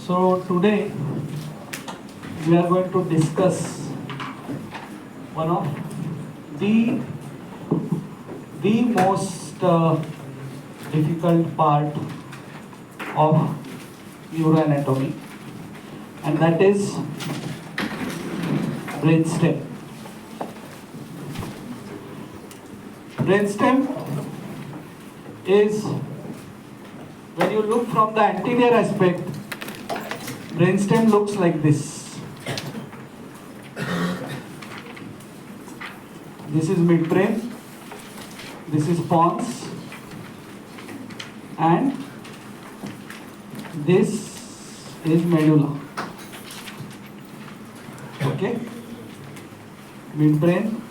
So today we are going to discuss one of the most difficult part of neuroanatomy, and that is brainstem. Brainstem is, when you look from the anterior aspect, brainstem looks like this. This is midbrain, this is pons, and this is medulla. Okay? Midbrain,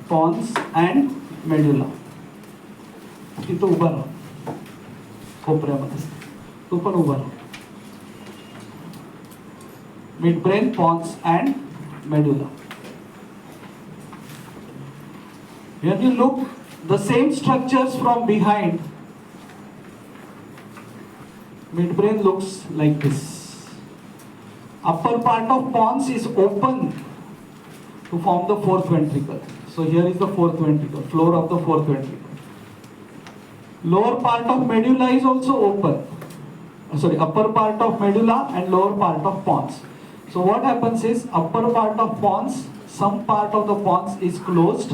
pons and medulla. इथं उभा राहा कोपऱ्यामध्ये, तू पण उभा राहा. Midbrain, pons and medulla. When you look the same structures from behind, midbrain looks like this. Upper part of pons is open to form the fourth ventricle. So here is the fourth ventricle, floor of the fourth ventricle. Lower part of medulla is also open. Upper part of medulla and lower part of pons. So what happens is, upper part of pons, some part of the pons is closed.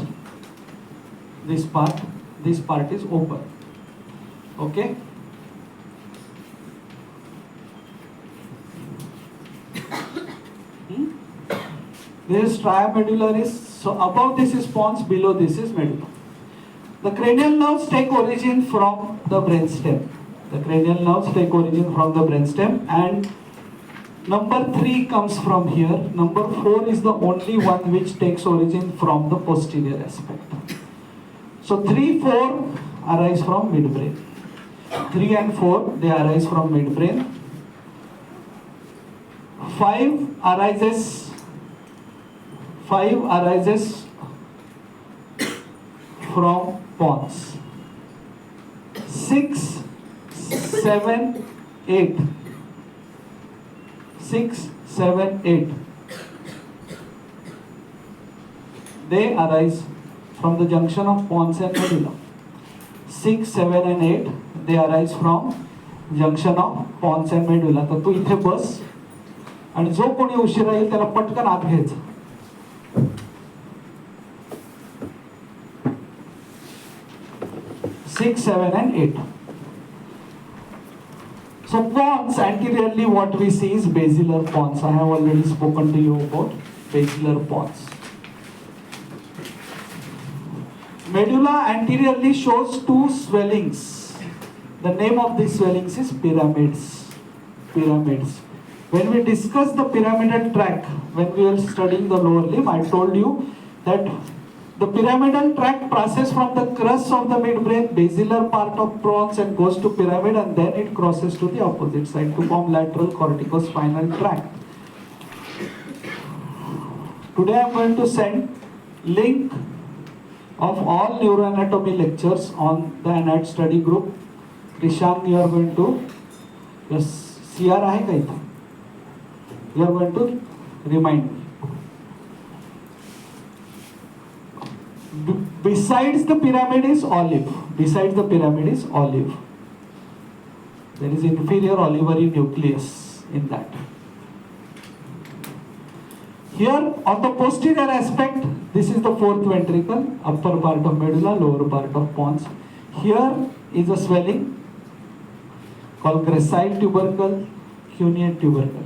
This part is open. Okay? This is trimedullaris. So above this is pons, below this is medulla. The cranial nerves take origin from the brainstem. And number 3 comes from here. Number 4 is the only one which takes origin from the posterior aspect. So 3, 4 arise from midbrain. 3 and 4, they arise from midbrain. 5 arises from pons. 6, 7, 8. 6, 7, 8. They arise from the junction of pons and medulla. 6, 7 and 8, they arise from junction of pons and medulla. तर तू इथे बस आणि जो कोणी उशिरा येईल त्याला पटकन आत घ्यायचं. Six, 7 and 8. So pons, anteriorly what we see is basilar pons. I have already spoken to you about basilar pons. Medulla anteriorly shows 2 swellings. The name of these swellings is pyramids. When we discuss the pyramidal tract, when we were studying the lower limb, I told you that the pyramidal tract passes from the crus of the midbrain, basilar part of pons, and goes to pyramid, and then it crosses to the opposite side to form lateral corticospinal tract. Today I am going to send link of all neuroanatomy lectures on the ANAT study group. Rishang, you are going to, yes, CR hai ka ithe? You are going to remind me. Besides the pyramid is olive. There is inferior olivary nucleus in that. Here on the posterior aspect, this is the fourth ventricle, upper part of medulla, lower part of pons. Here is a swelling called gracile tubercle, cuneate tubercle.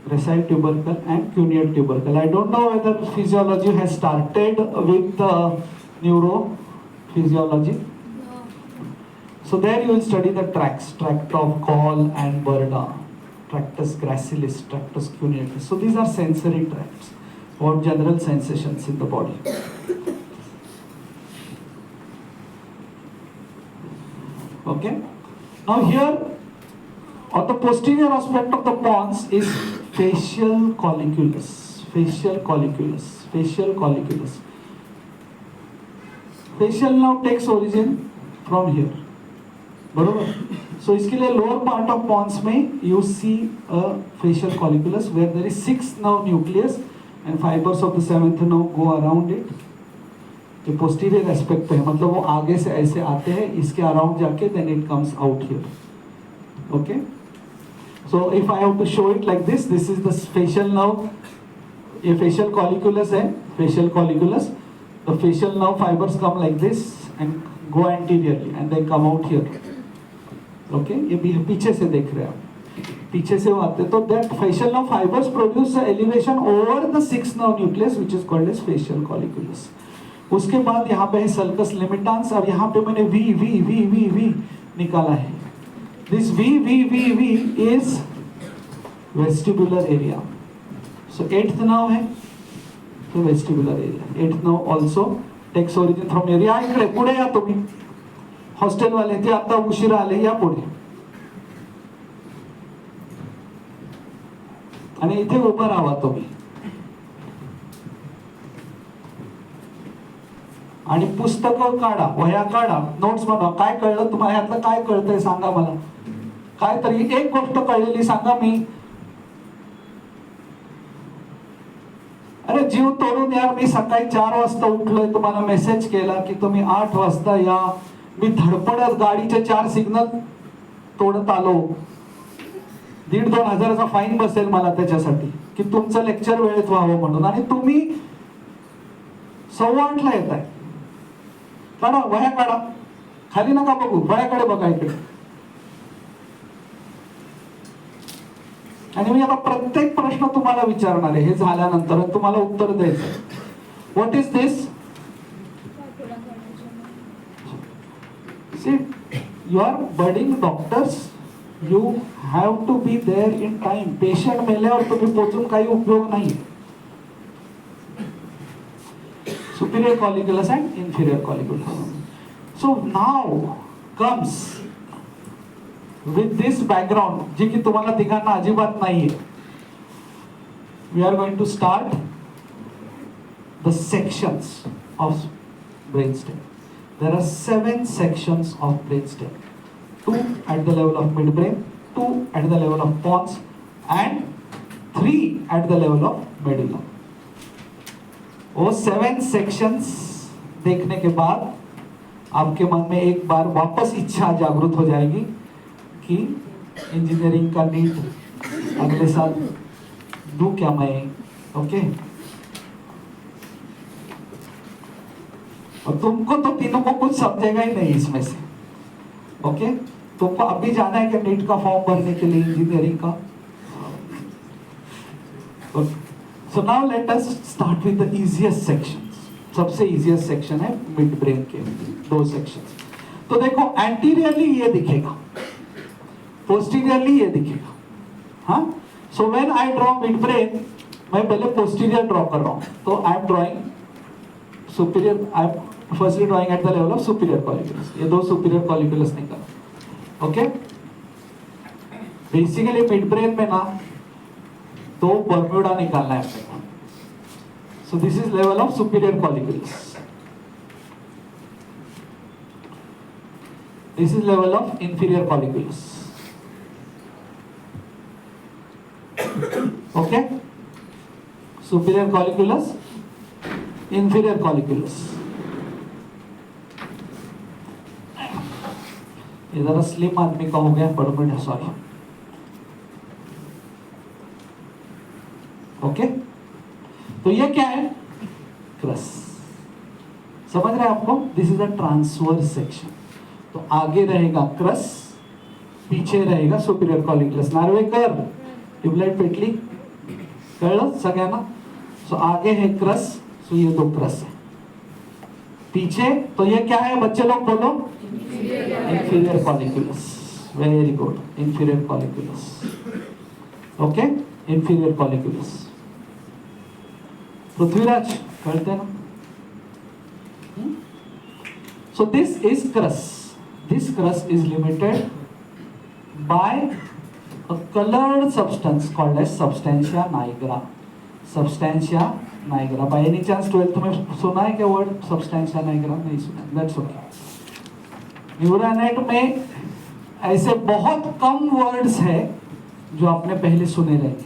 Gracile tubercle and cuneate tubercle. I don't know whether physiology has started with neurophysiology. No. So there you will study the tracts, tract of Gall and Berda, tractus gracilis, tractus cuneatus. So these are sensory tracts or general sensations in the body. Okay. Now here on the posterior aspect of the pons is facial colliculus. Facial now takes origin from here. बरोबर. So इसके लिए lower part of pons में you see a facial colliculus where there is 6 nerve nucleus and fibres of the 7th nerve go around it. ये posterior aspect है, मतलब वो आगे से ऐसे आते हैं, इसके अराउंड जाके then it comes out here. Okay. So if I have to show it like this is the facial nerve. ये फेशियल कॉलिकुलस है, facial colliculus. The facial nerve fibres come like this and go anteriorly and they come out here. Okay. ये पीछे से देख रहे हैं आप, पीछे से वो आते. तो that facial nerve fibres produce elevation over the 6 nerve nucleus which is called as facial colliculus. उसके बाद यहाँ पे है सल्कस लिमिटांस और यहाँ पे मैंने V V V V V निकाला है. This V V V V is vestibular area. So 8th nerve है तो vestibular area. 8th nerve also takes origin from area. इकडे पुढे या तुम्ही, हॉस्टेल वाले ते आता उशिरा आले, या पुढे. आणि इथे उभं राहा तुम्ही आणि पुस्तकं काढा, वह्या काढा, नोट्स बनवा. काय कळलं तुम्हाला यातलं, काय कळतंय सांगा मला. काय तरी एक गोष्ट कळलेली सांगा. मी अरे जीव तोडून यार, मी सकाळी 4 वाजता उठलोय, तुम्हाला मेसेज केला की तुम्ही 8 वाजता या. मी धडपडत गाडीचे 4 सिग्नल तोडत आलो. 1,500-2,000 हजाराचा फाईन बसेल मला त्याच्यासाठी की तुमचं लेक्चर वेळेत व्हावं म्हणून, आणि तुम्ही 8:15 येत आहे. काढा वह्या, काढा, खाली नका बघू, वह्याकडे बघा इकडे. आणि मी आता प्रत्येक प्रश्न तुम्हाला विचारणार आहे हे झाल्यानंतर, तुम्हाला उत्तर द्यायचं. What is this? See, you are budding doctors. You have to be there in time. Patient मेल्यावर तुम्ही पोचून काही उपयोग नाही. Superior colliculus and inferior colliculus. So now comes with this background, जी की तुम्हाला तिघांना अजिबात नाहीये. We are going to start the sections of brainstem. There are 7 sections of brainstem. 2 at the level of midbrain, 2 at the level of pons, and 3 at the level of medulla. वो 7 sections देखने के बाद आपके मन में एक बार वापस इच्छा जागृत हो जाएगी कि इंजीनियरिंग का नीट अगले साल दूं क्या मैं. ओके. और तुमको तो तीनों को कुछ समझेगा ही नहीं इसमें से. ओके. तुमको अभी जाना है कि नीट का फॉर्म भरने के लिए इंजीनियरिंग का. So now let us start with the easiest sections. सबसे इजीएस्ट सेक्शन है मिड ब्रेन के 2 सेक्शंस. तो देखो एंटीरियरली ये दिखेगा, पोस्टीरियरली ये दिखेगा. हाँ. So when I draw mid brain, मैं पहले पोस्टीरियर ड्रॉ कर रहा हूं. तो I am drawing superior. I am firstly drawing at the level of superior colliculus. ये 2 सुपीरियर कॉलिकुलस निकाला. ओके. बेसिकली मिड ब्रेन में ना 2 बर्म्यूडा निकालना है आपको. सो this is level of superior colliculus. This is level of inferior colliculus. Okay. Superior colliculus, inferior colliculus. ये जरा slim आदमी का हो गया, बड़ा सॉरी. ओके. तो ये क्या है? क्रस. समझ रहे हैं आपको? This is a transverse section. तो आगे रहेगा क्रस, पीछे रहेगा सुपीरियर कॉलिकुलस. नार्वेकर ट्यूबलाइट पेटली कळलं सगळ्यांना? सो आगे है क्रस. सो ये 2 क्रस है. पीछे तो ये क्या है बच्चे लोग बोलो? Inferior colliculus. Very good. Inferior colliculus. Okay. Inferior colliculus. Prithviraj कळते ना? सो this is cross. This cross is limited by a colored substance called as substantia nigra. Substantia nigra. By any chance 12th में सुना है क्या वर्ड substantia nigra? नहीं सुना. That's okay. न्यूरानाइट में ऐसे बहुत कम वर्ड्स है जो आपने पहले सुने रहेंगे.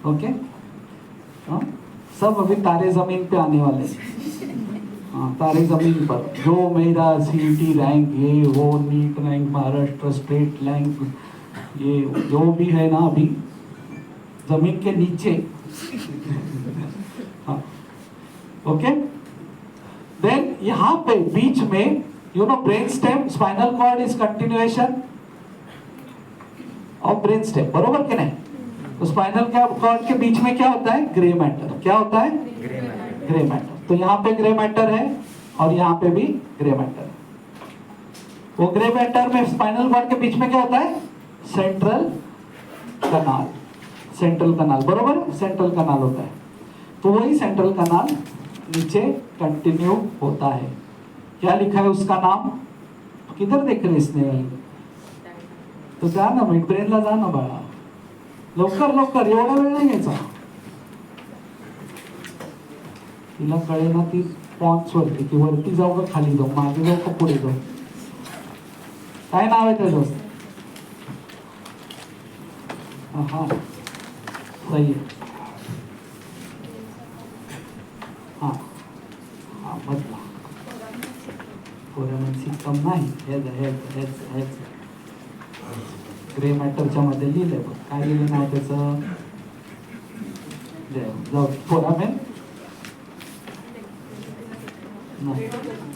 ओके, सब अभी तारे जमीन पे आने वाले हैं. हाँ, तारे जमीन पर जो मेरा सीईटी रैंक, ये वो NEET rank, Maharashtra state rank, ये जो भी है ना अभी जमीन के नीचे. हाँ, ओके. देन यहाँ पे बीच में you know brain stem, spinal cord is continuation of brain stem, बरोबर के नहीं? तो स्पाइनल कॉर्ड के बीच में क्या होता है? Grey matter. क्या होता है? Grey matter. तो यहाँ पे ग्रे मैटर है और यहाँ पे भी ग्रे मैटर है. वो ग्रे मैटर में स्पाइनल कॉर्ड के बीच में क्या होता है? सेंट्रल कनाल. सेंट्रल कनाल, बरोबर, सेंट्रल कनाल होता है. तो वही सेंट्रल कनाल नीचे कंटिन्यू होता है. क्या लिखा है उसका नाम? किधर देख रहे इसने? तो जा ना, मिड ब्रेनला जा ना बाळा, लवकर लवकर, एवढा वेळ नाही घ्यायचा. तिला कळे ना ती पॉन्स वरती, की वरती जाऊ का खाली जाऊ, मागे जाऊ का पुढे जाऊ. काय नाव आहे त्याचं? हा, सही आहे. हा हा, बदला. फोरामेन कम नाही, हेच ग्रे मॅटरच्या मध्ये लिहिलंय बघ. काय लिहिलं नाव त्याचं? जाऊ, फोरामेन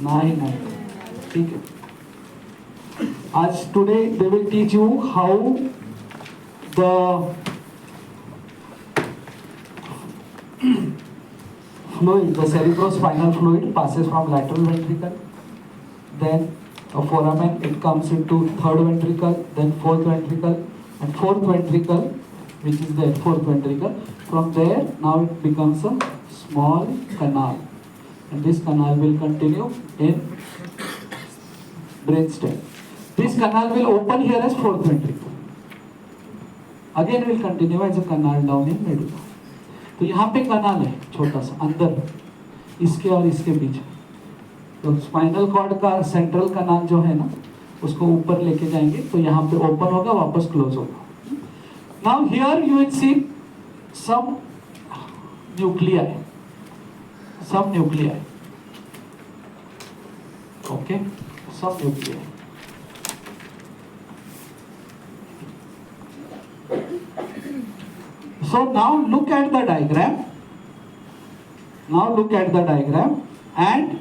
नाही नाही, ठीक आहे. आज today they will teach you how the fluid, the cerebrospinal fluid passes from lateral ventricle, then a foramen, it comes into third ventricle, then fourth ventricle, and fourth ventricle, which is the fourth ventricle. From there, now it becomes a small canal, and this canal will continue in brainstem. This canal will open here as fourth ventricle. Again, will continue as a canal down in medulla. तो यहाँ पे कनाल है छोटा सा अंदर, इसके और इसके बीच. तो स्पाइनल कॉर्ड का सेंट्रल कनाल जो है ना, उसको ऊपर लेके जाएंगे तो यहाँ पे ओपन होगा, वापस क्लोज होगा. Now here you will see some nuclei, some nuclei. Okay, some nuclei. So now look at the diagram. Now look at the diagram and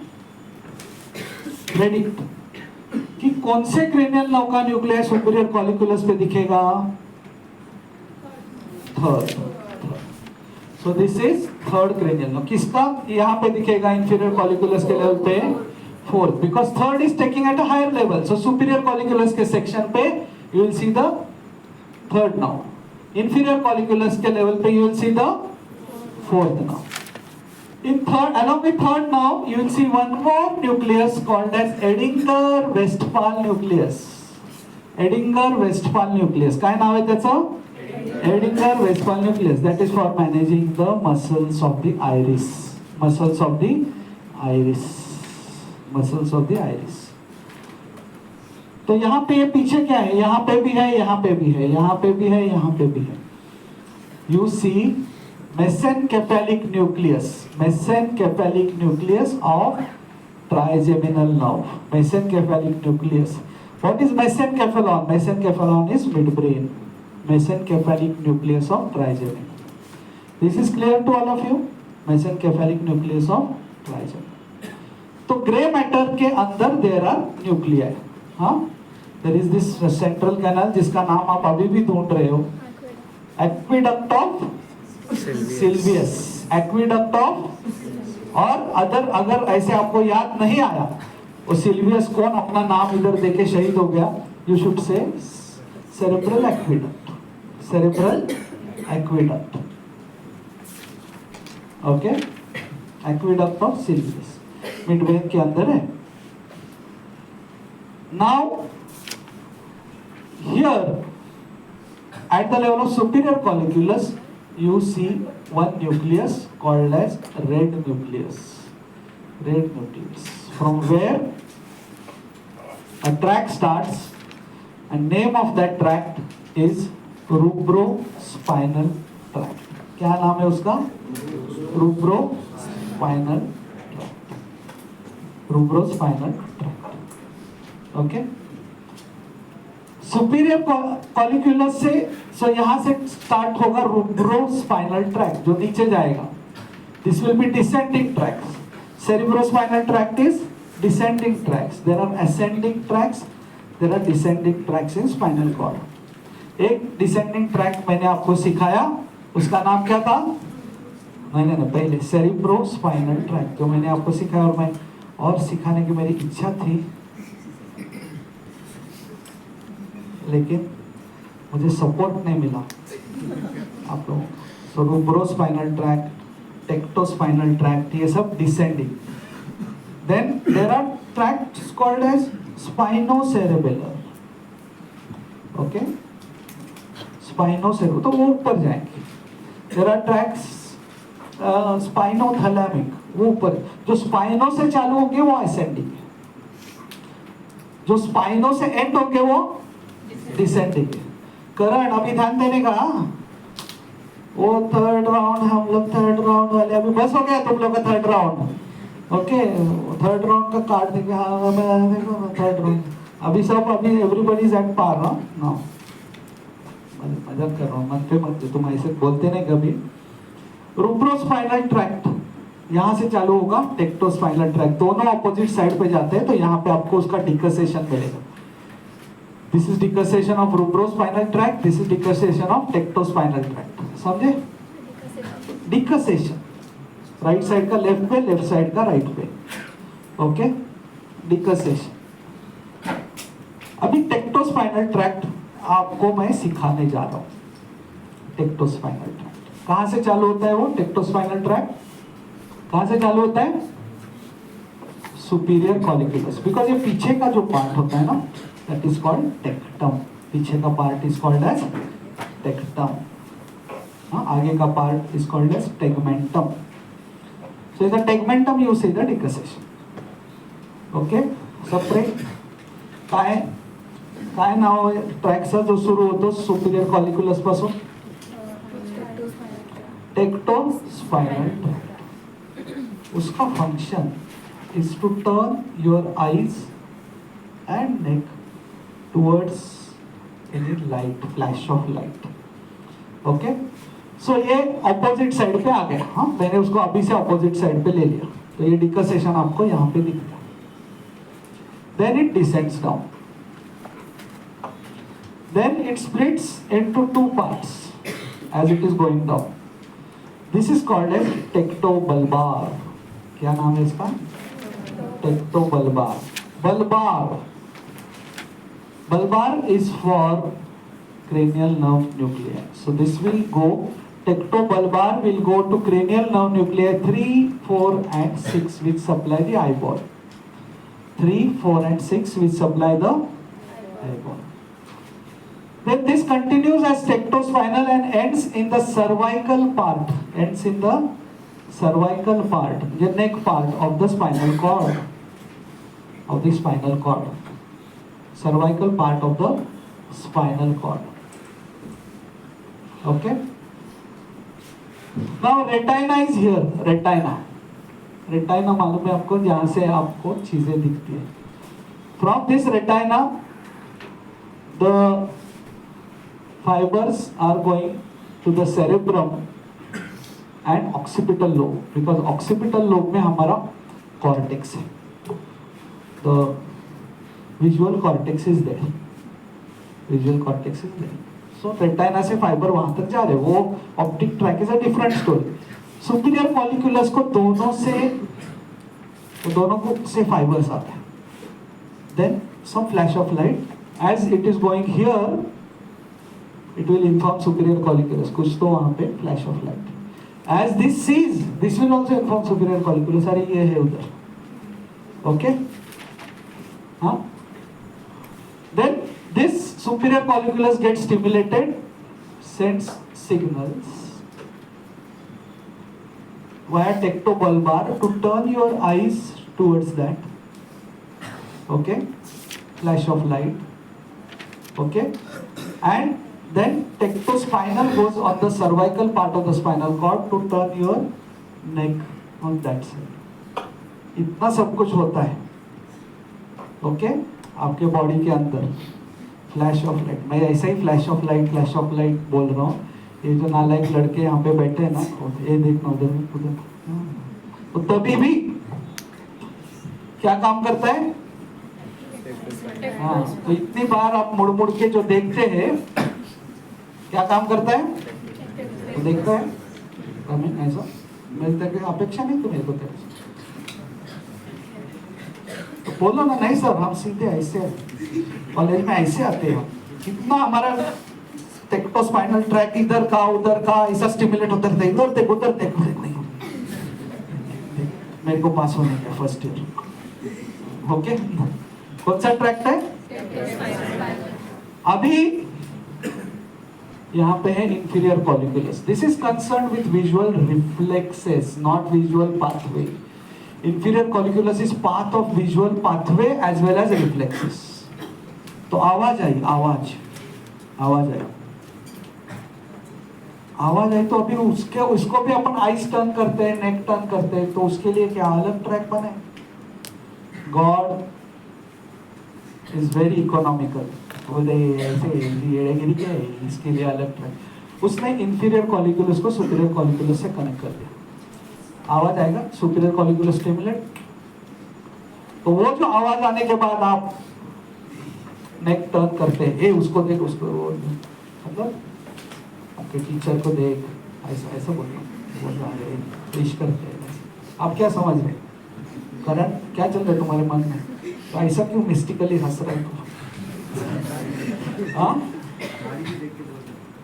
predict कि कौन से क्रेनियल नर्व का न्यूक्लियस सुपीरियर कॉलिकुलस पे दिखेगा? Third. So this is third cranial nerve. किसका यहाँ पे दिखेगा? इंफीरियर कॉलिकुलस के लेवल पे fourth, because third is taking at a higher level. So superior colliculus के सेक्शन पे you will see the third nerve. Inferior colliculus के level पे you will see the fourth nerve. In third, along with third nerve, you will see one more nucleus called as Edinger-Westphal nucleus. Edinger-Westphal nucleus. काय नाव आहे त्याचं? Edinger-Westphal nucleus. That is for managing the muscles of the iris. Muscles of the iris. Muscles of the iris. तो यहाँ पे ये पीछे क्या है? यहाँ पे भी है, यहाँ पे भी है, यहाँ पे भी है, यहाँ पे भी है. You see mesencephalic nucleus, mesencephalic nucleus of trigeminal nerve. Mesencephalic nucleus. What is mesencephalon? Mesencephalon is midbrain. Mesencephalic nucleus of trigeminal. This is clear to all of you? Mesencephalic nucleus of trigeminal. तो grey matter के अंदर there are nuclei. हाँ, there is this central canal जिसका नाम आप अभी भी ढूंढ रहे हो. Aqueduct of Sylvius. Aqueduct of, और अगर ऐसे आपको याद नहीं आया वो सिल्वियस कौन अपना नाम इधर देके शहीद हो गया, you should say cerebral aqueduct. Cerebral aqueduct. Okay, aqueduct of Sylvius midbrain के अंदर है. Now, here at the level of superior colliculus, you see one nucleus called as red nucleus. Red nucleus. From where a track starts and name of that tract is rubrospinal tract. क्या नाम है उसका? rubrospinal tract. rubrospinal tract. Okay. Superior colliculus से so यहां से start होगा रूब्रोस्पाइनल tract जो नीचे जाएगा. This will be descending tracts. Cerebrospinal tract is descending tracts. There are ascending tracts, there are descending tracts in spinal cord. एक descending tract मैंने आपको सिखाया, उसका नाम क्या था? मैंने पहले सेरिब्रोस्पाइनल ट्रैक्ट जो मैंने आपको सिखाया, और मैं और सिखाने की मेरी इच्छा थी लेकिन मुझे सपोर्ट नहीं मिला आप लोगों. So rubrospinal tract, tectospinal tract, ये सब descending. Then there are tracts called as spinocerebellar. Okay, spinocerebellar तो वो ऊपर जाएंगे. देयर आर ट्रैक्ट्स स्पाइनोथैलेमिक, वो ऊपर. जो स्पाइनो से चालू होंगे वो असेंडिंग, जो स्पाइनो से एंड होंगे वो डिसेंडिंग. करण अभी ध्यान देने का. वो थर्ड राउंड, हम लोग थर्ड राउंड वाले, अभी बस हो गया तुम लोग का third round. Okay, third round का कार्ड देंगे. हाँ देखो थर्ड राउंड अभी सब, अभी everybody is at par. Now मजाक कर रहा हूँ, मत पे मत, तुम ऐसे बोलते नहीं कभी. रूब्रोस्पाइनल ट्रैक्ट यहाँ से चालू होगा, टेक्टोस्पाइनल ट्रैक्ट दोनों ऑपोजिट साइड पे जाते हैं, तो यहाँ पे आपको उसका डिकसेशन मिलेगा. This is decussation of rubrospinal tract. This is decussation of tectospinal tract. समझे? Decussation. राइट साइड का लेफ्ट पे, लेफ्ट साइड का राइट पे. ओके, डिकसेशन. अभी टेक्टोस्पाइनल ट्रैक्ट आपको मैं सिखाने जा रहा हूँ. टेक्टोस्पाइनल ट्रैक्ट कहाँ से चालू होता है? वो टेक्टोस्पाइनल ट्रैक्ट कहाँ से चालू होता है? सुपीरियर कॉलिक्यूलस. बिकॉज ये पीछे का जो पार्ट होता है ना, that is called टेक्टम. पीछे का part is called as tectum. आगे का part is called as tegmentum. So in the tegmentum you see the decussation. Okay, separate. काय नाव आहे ट्रॅकचा जो सुरू होतो सुपीरियर कॉलिक्युलस पासून? Tectospinal tract. उसका function is to turn your eyes and neck towards any light, flash of light. Okay, so ये opposite side पे आ गया. हाँ, मैंने उसको अभी से opposite side पे ले लिया, तो ये decussation आपको यहाँ पे दिख गया. Then it descends down. Then it splits into two parts as it is going down. This is called as tectobulbar. क्या नाम है इसका? Tectobulbar. Bulbar. Bulbar is for cranial nerve nuclei. So this will go, tectobulbar will go to cranial nerve nuclei 3, 4 and 6 which supply the eyeball. 3, 4 and 6 which supply the eyeball. Then this continues as tectospinal and ends in the cervical part. Ends in the cervical part, the neck part of the spinal cord. Of the spinal cord. Cervical part of the spinal cord. Okay. Now retina is here. Retina मालूम है आपको, जहाँ से आपको चीजें दिखती है. From this retina, the fibers are going to the cerebrum and occipital lobe, because occipital lobe में हमारा cortex है. The visual cortex is there. Visual cortex is there. So retina से फाइबर वहां तक जा रहे हैं. वो optic tract is a different story. Superior colliculus को दोनों को से फाइबर्स आते हैं. Then some flash of light as it is going here, it will inform superior colliculus. कुछ तो वहां पे flash of light. As this sees, this will also inform superior colliculus. अरे ये है उधर. Okay? Huh? Then this superior colliculus gets stimulated, sends signals via tectobulbar to turn your eyes towards that. Okay, flash of light. Okay, and then tectospinal goes on the cervical part of the spinal cord to turn your neck on that side. इतना सब कुछ होता है. Okay, आपके body के अंदर flash of light. मैं ऐसा ही फ्लैश ऑफ लाइट बोल रहा हूँ. ये जो नालायक लड़के यहाँ पे बैठे हैं ना, ये देखना उधर, तो तभी भी क्या काम करता है. हाँ, तो इतनी बार आप मुड़ मुड़ के जो देखते हैं, क्या काम करता है. तो देखता है हमें ऐसा मिलता है, अपेक्षा नहीं तो मेरे को तेरे से. तो बोलो ना, नहीं सर हम सीधे ऐसे कॉलेज में ऐसे आते हैं. कितना हमारा टेक्टोस्पाइनल ट्रैक इधर का उधर का ऐसा स्टिमुलेट होता रहता है. इधर देख उधर देख, नहीं मेरे को पास होने का फर्स्ट ईयर. ओके, कौन सा ट्रैक्ट है. अभी यहाँ पे है inferior colliculus. This is concern with visual reflexes, not visual pathway. Inferior colliculus is path of visual pathway as well as reflexes. तो आवाज आई, आवाज आई तो अभी उसको भी अपन आइज टर्न करते हैं, नेक टर्न करते हैं. तो उसके लिए क्या अलग ट्रैक बने. God is very economical. ऐसे एड़ेगिरी के इसके लिए अलग ट्रैक. उसने इंफीरियर कॉलिकुलस को सुपीरियर कॉलिकुलस से कनेक्ट कर दिया. आवाज आएगा, सुपीरियर कॉलिकुलस स्टिमुलेट. तो वो जो आवाज आने के बाद आप नेक टर्न करते हैं, ए उसको देख, उसको मतलब आपके टीचर को देख, ऐसा ऐसा बोल रहा है, पेश करते हैं. आप क्या समझ रहे. करंट क्या चल रहा है तुम्हारे मन में. तो ऐसा क्यों मिस्टिकली हंस रहे हो. हाँ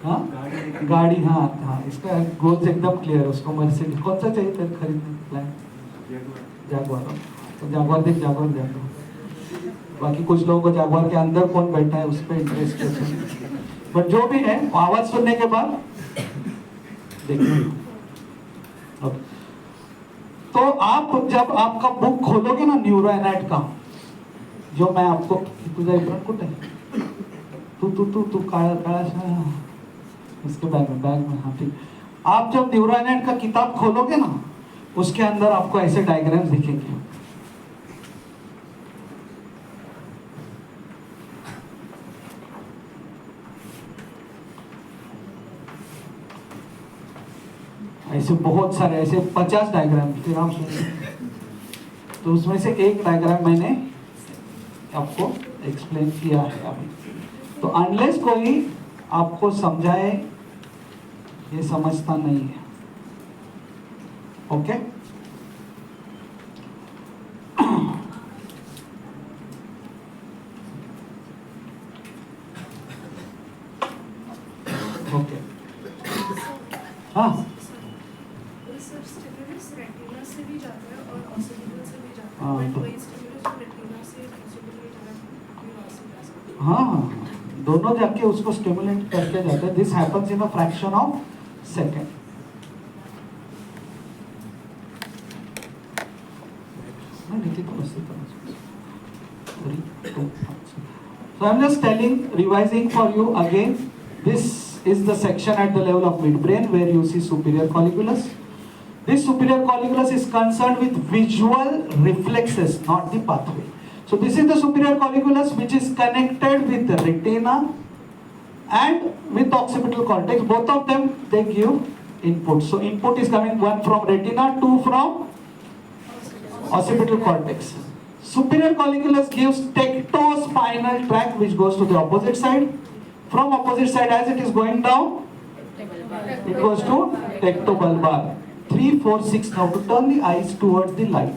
हाँ, गाड़ी. हाँ, इसका गोल्स एकदम क्लियर. उसको मर्सिडीज कौन सा चाहिए तेरे खरीदने प्लान. जैगुआर. तो जैगुआर देख, जैगुआर. बाकी कुछ लोगों को जैगुआर के अंदर कौन बैठा है उस पर इंटरेस्ट है. बट जो भी है, आवाज सुनने के बाद देखिए. तो आप जब आपका बुक खोलोगे ना न्यूरोएनाट का, जो मैं आपको, तुझा इब्राहिम कुठे है. तू काळा इसके बैग में. हाँ ठीक. आप जब न्यूरोएनाट का किताब खोलोगे ना, उसके अंदर आपको ऐसे डायग्राम्स दिखेंगे. ऐसे बहुत सारे, ऐसे 50 डायग्राम. फिर आप सुनिए. तो उसमें से एक डायग्राम मैंने आपको एक्सप्लेन किया है अभी. तो अनलेस कोई आपको समझाए, ये समझता नहीं है. ओके. ओके. हाँ, हाँ, दोनों जाके उसको स्टिमुलेट करके जाते हैं. This happens in a fraction of second. So I'm just telling, revising for you again. This is the section at the level of midbrain where you see superior colliculus. This superior colliculus is concerned with visual reflexes, not the pathway. So this is the superior colliculus which is connected with the retina and with occipital cortex. Both of them, they give input. So input is coming, one from retina, two from occipital cortex. Superior colliculus gives tectospinal tract which goes to the opposite side. From opposite side, as it is going down, it goes to tectobulbar. 3, 4, 6. Now to turn the eyes towards the light.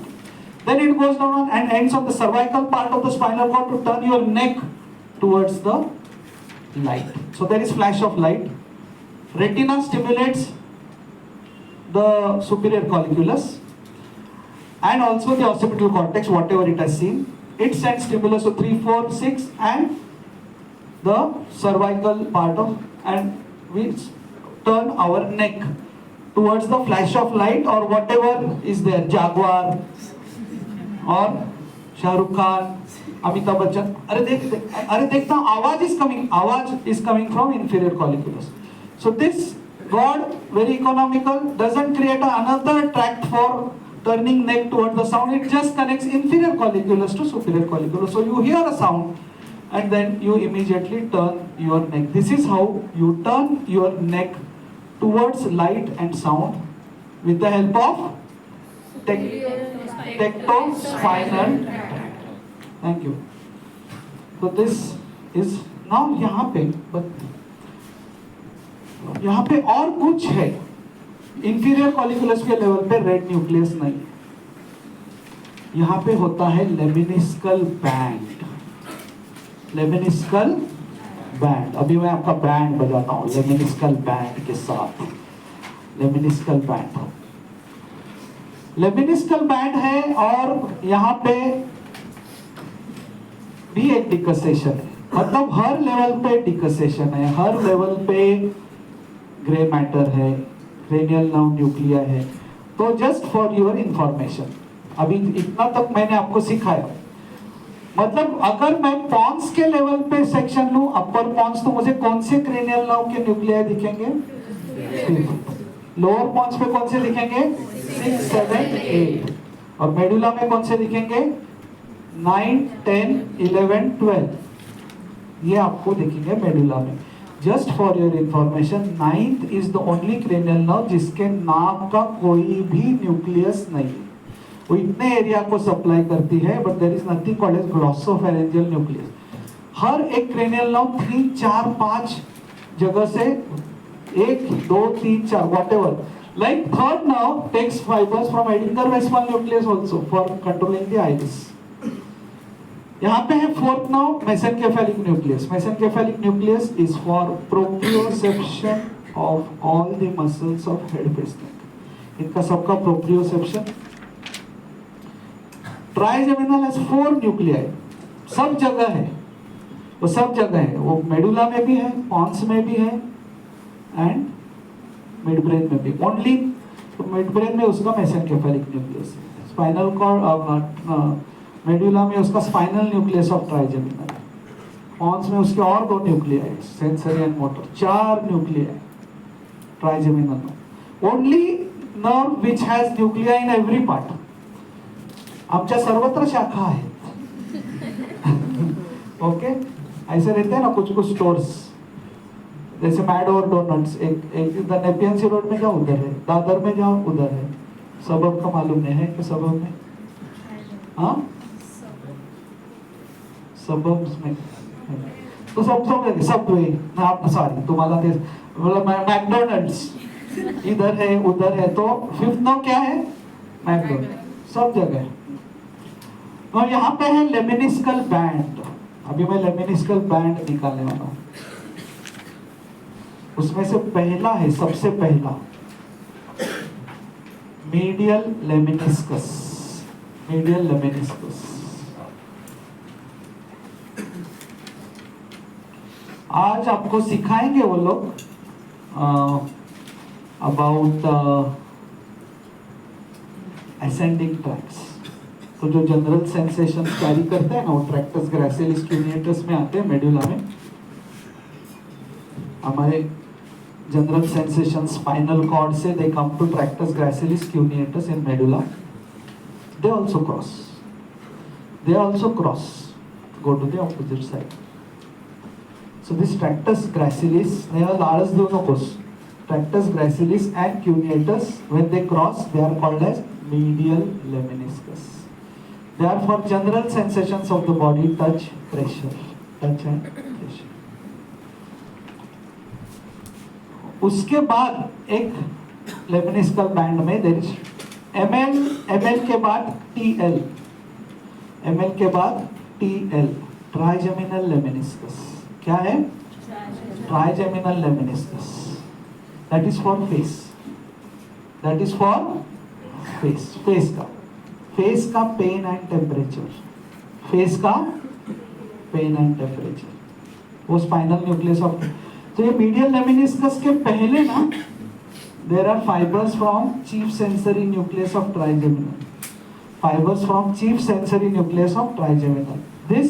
Then it goes down and ends on the cervical part of the spinal cord to turn your neck towards the light. So there is flash of light. Retina stimulates the superior colliculus and also the occipital cortex, whatever it has seen. It sends stimulus to 3, 4, 6 and the cervical part of, and we turn our neck towards the flash of light or whatever is there, Jaguar or Shah Rukh Khan, Amitabh Bachchan, अरे देखना, आवाज is coming from inferior colliculus. So this god, very economical, doesn't create another tract for turning neck toward the sound. It just connects inferior colliculus to superior colliculus. So you hear a sound and then you immediately turn your neck. This is how you turn your neck towards light and sound with the help of tectospinal tract. Thank you. So this is now यहाँ पे और कुछ है. Inferior colliculus के level पे red nucleus नहीं, यहाँ पे होता है लेमिनिस्कल बैंड. लेमिनिस्कल बैंड, अभी मैं आपका बैंड बजाता हूँ लेमिनिस्कल बैंड के साथ. लेमिनिस्कल बैंड, लेमिनिस्कल बैंड है और यहाँ पे भी एक डिकसेशन है. मतलब हर लेवल पे डिकसेशन है, हर लेवल पे ग्रे मैटर है, क्रेनियल नर्व न्यूक्लिया है. तो जस्ट फॉर योर इंफॉर्मेशन, अभी इतना तक मैंने आपको सिखाया. मतलब अगर मैं पॉन्स के लेवल पे सेक्शन लूं, अपर पॉन्स, तो मुझे कौन से क्रेनियल नर्व के न्यूक्लिया दिखेंगे? लोअर पॉन्स पे कौन से दिखेंगे? 6, 7, 8. और मेडुला में कौन से दिखेंगे? 9, 10, 11, 12. ये आपको दिखेंगे मेडुला में. Just for your information, 9th is the only cranial nerve जिसके नाक का कोई भी न्यूक्लियस नहीं. वो इतने एरिया को सप्लाई करती है, but there is nothing called as glossopharyngeal nucleus. हर एक क्रेनियल नर्व 3, 4, 5 जगह से 1, 2, 3, 4 whatever. Like third nerve takes fibers from Edinger-Westphal nucleus also for controlling the iris. यहाँ पे है fourth nerve, mesencephalic nucleus. Mesencephalic nucleus is for proprioception of all the muscles of head face neck. इनका सबका proprioception. Trigeminal has 4 nuclei, सब जगह है, वो सब जगह है. वो मेडुला में भी है, पॉन्स में भी है एंड मिड ब्रेन में भी. ओनली मिड ब्रेन में उसका मेसेनकेफेलिक न्यूक्लियस है. स्पाइनल कॉर्ड, मेडुला में उसका spinal nucleus of trigeminal. Pons में उसके और 2 nuclei, sensory and motor, 4 nuclei trigeminal में. Only nerve which has nuclei in every part. आमच्या सर्वत्र शाखा आहेत. ओके, ऐसे रहते हैं ना कुछ स्टोर्स, जैसे मैड और डोनट्स. एक इधर नेपियन सी रोड में जाओ उधर है, दादर में जाओ उधर है. सबब का मालूम नहीं है कि सबब में, हाँ सबब्स में तो सब आप सॉरी तुम्हाला ते मतलब मैकडोनल्ड्स इधर है उधर है. तो फिफ्थ नाउ क्या है? मैकडोनल्ड, सब जगह है. तो यहाँ पे है लेमिनिस्कल बैंड. अभी मैं लेमिनिस्कल बैंड निकालने वाला हूँ. उसमें से पहला है, सबसे पहला मीडियल लेमिनिस्कस. मीडियल लेमिनिस्कस आज आपको सिखाएंगे वो लोग अबाउट असेंडिंग ट्रैक्ट्स. तो जो जनरल सेंसेशन कैरी करते हैं ना, वो ट्रैक्टस ग्रेसिलिस क्यूनिएटस में आते हैं, मेडुला में. हमारे जनरल सेंसेशन स्पाइनल कॉर्ड से they come to tractus gracilis cuneatus in medulla. They also cross, go to the opposite side. So this tractus gracilis, large देऊ नकोस. Tractus gracilis and cuneatus, when they cross, they are called as medial lemniscus. They are for general sensations of the body, touch, pressure, touch and pressure. उसके बाद एक लेमिनिस्कल band में there is ML के बाद TL, ML के बाद TL, trigeminal lemniscus. क्या है? Trigeminal lemniscus. That is for face. That is for face. Face का पेन एंड टेम्परेचर. फेस का पेन एंड टेम्परेचर, वो स्पाइनल न्यूक्लियस ऑफ. तो ये मीडियल लेमिनिस्कस के पहले ना, there are fibers from chief sensory nucleus of trigeminal. Fibers from chief sensory nucleus of trigeminal. This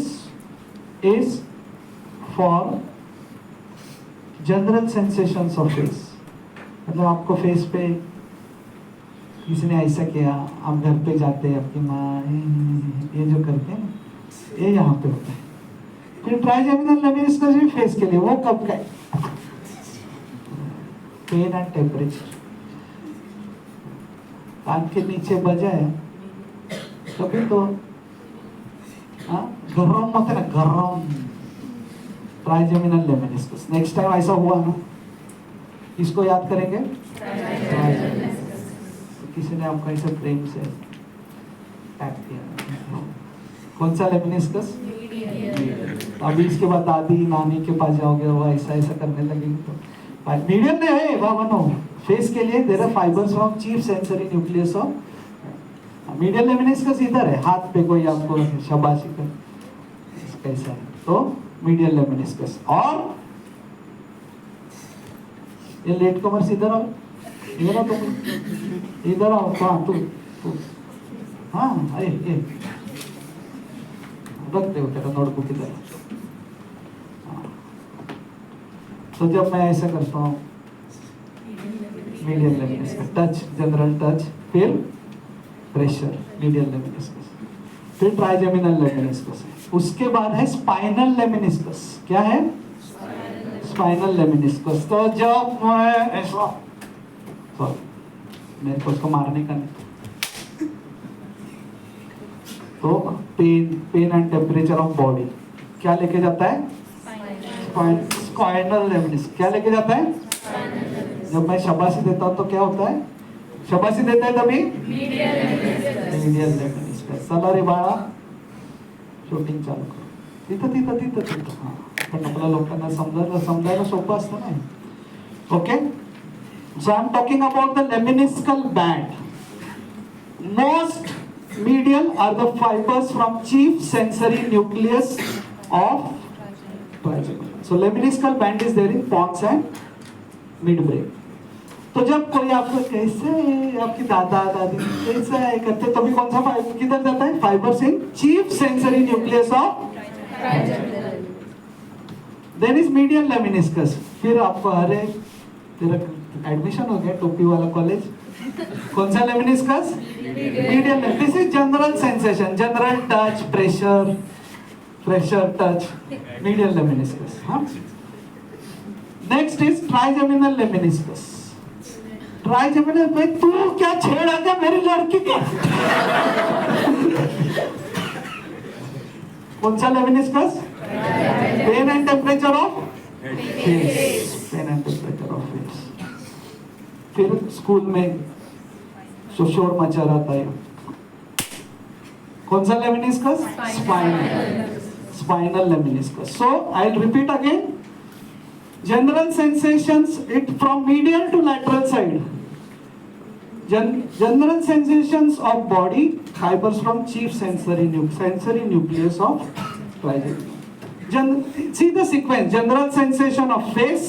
is for general sensations of face. मतलब आपको face पे किसी ने ऐसा किया, आप घर पे जाते हैं, आपकी माँ ये जो करते हैं ये यहाँ पे होता है. फिर ट्राइजेमिनल लेमिनिस्कस भी फेस के लिए, वो कब का? Pen and temperature. कान के नीचे बजा है कभी तो गरम होता है ना, गरम. Trigeminal lemniscus. नेक्स्ट टाइम ऐसा हुआ ना, इसको याद करेंगे. तो किसी ने आपको ऐसे प्रेम से टैप किया, कौन सा लेमिनिस्कस? अभी इसके बाद दादी नानी के पास जाओगे, वो ऐसा ऐसा करने लगेंगे तो मीडियम में है वाह बनो. फेस के लिए there are fibres from chief sensory nucleus of medial lemniscus. इधर है हाथ पे, कोई आपको शाबाशी कर कैसा है तो मीडियल लेमिनिस्कस. और ये लेट कमर्स इधर आओ, इधर आओ तुम, इधर आओ. हाँ तू हाँ ये रखते हो तेरा नोटबुक इधर. तो जब मैं ऐसा करता हूँ medial lemniscus, touch, general touch, फिर प्रेशर, मीडियल लेमिनिस्कस, फिर ट्राइजेमिनल लेमिनिस्कस है. उसके बाद है स्पाइनल लेमिनिस्कस. क्या है? Spinal lemniscus. तो जब मैं ऐसा, सॉरी मेरे को उसको मारने का नहीं, तो pain and temperature of body क्या लेके जाता है? Spinal lemniscus. क्या लेके जाता है? जब मैं शाबाशी देता हूँ तो क्या होता है? शाबाशी देता है तभी मीडियल लेमिनिस्कस. चला रे बाळा, शूटिंग चालू करू. तिथं हां, पण आपल्या लोकांना समजायला सोपं असतं ना. Okay, so I am talking about the lemniscal band. Most medial are the fibers from chief sensory nucleus of trigeminal. So lemniscal band is there in pons and midbrain. तो जब कोई आपको कैसे, आपकी दादा दादी कैसा है करते, तभी कौन सा फाइबर किधर जाता है? Fibres in chief sensory nucleus of trigeminal. Then is medial lemniscus. फिर आपको अरे तेरा एडमिशन हो गया टोपी वाला कॉलेज, कौन सा lemniscus? Medial. This is general sensation, general touch, pressure touch, medial lemniscus. हाँ, next is trigeminal lemniscus. Trigeminal में तू क्या छेड़ा क्या मेरी लड़की का? कौन सा lemniscus? Pain and temperature of face. Pain and temperature of face. फिर स्कूल में शोर मचा रहता है, कौन सा lemniscus? Spinal lemniscus. So I will repeat again. General sensations it from medial to lateral side. General sensations of body, fibres from chief sensory nucleus of trigeminal. See the sequence. General sensation of face,